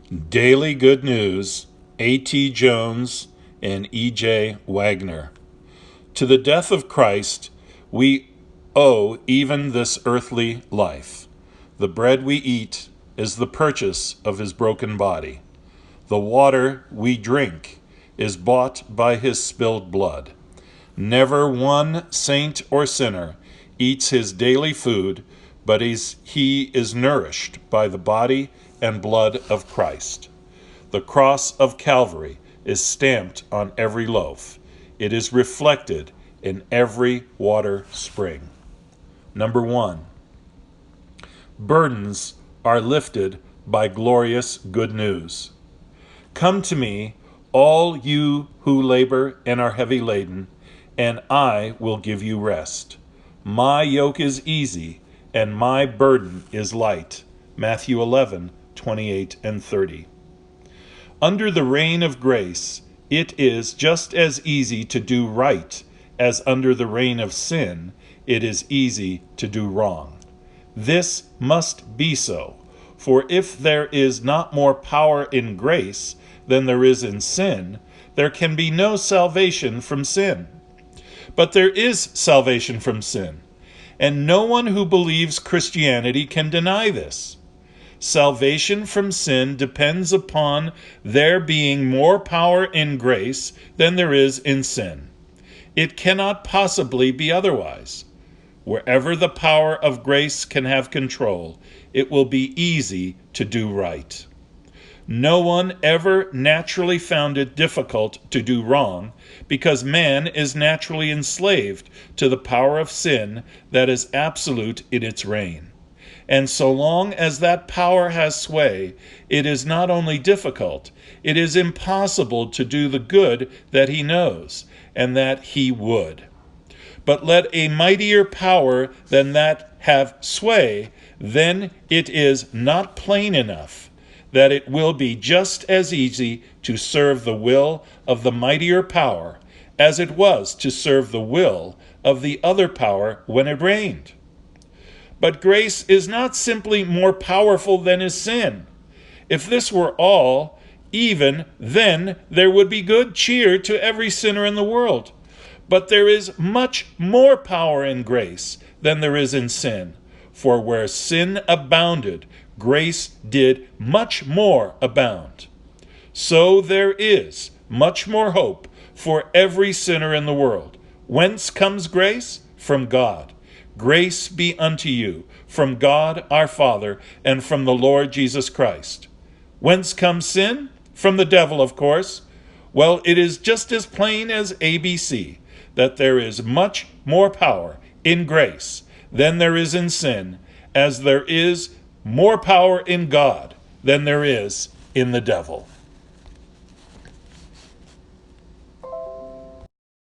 Daily Good News, A.T. Jones and E.J. Waggoner. To the death of Christ, we owe even this earthly life. The bread we eat is the purchase of his broken body. The water we drink is bought by his spilled blood. Never one saint or sinner eats his daily food, but he is nourished by the body and blood of Christ. The cross of Calvary is stamped on every loaf. It is reflected in every water spring. Number 1. Burdens are lifted by glorious good news. Come to me, all you who labor and are heavy laden, and I will give you rest. My yoke is easy, and my burden is light. Matthew 11:28 and 30. Under the reign of grace, it is just as easy to do right as under the reign of sin, it is easy to do wrong. This must be so, for if there is not more power in grace than there is in sin, there can be no salvation from sin. But there is salvation from sin, and no one who believes Christianity can deny this. Salvation from sin depends upon there being more power in grace than there is in sin. It cannot possibly be otherwise. Wherever the power of grace can have control, it will be easy to do right. No one ever naturally found it difficult to do wrong, because man is naturally enslaved to the power of sin that is absolute in its reign. And so long as that power has sway, it is not only difficult, it is impossible to do the good that he knows, and that he would. But let a mightier power than that have sway, then it is not plain enough that it will be just as easy to serve the will of the mightier power as it was to serve the will of the other power when it reigned. But grace is not simply more powerful than is sin. If this were all, even then there would be good cheer to every sinner in the world. But there is much more power in grace than there is in sin. For where sin abounded, grace did much more abound. So there is much more hope for every sinner in the world. Whence comes grace? From God. Grace be unto you from God our Father and from the Lord Jesus Christ. Whence comes sin? From the devil, of course. Well, it is just as plain as ABC that there is much more power in grace than there is in sin, as there is more power in God than there is in the devil.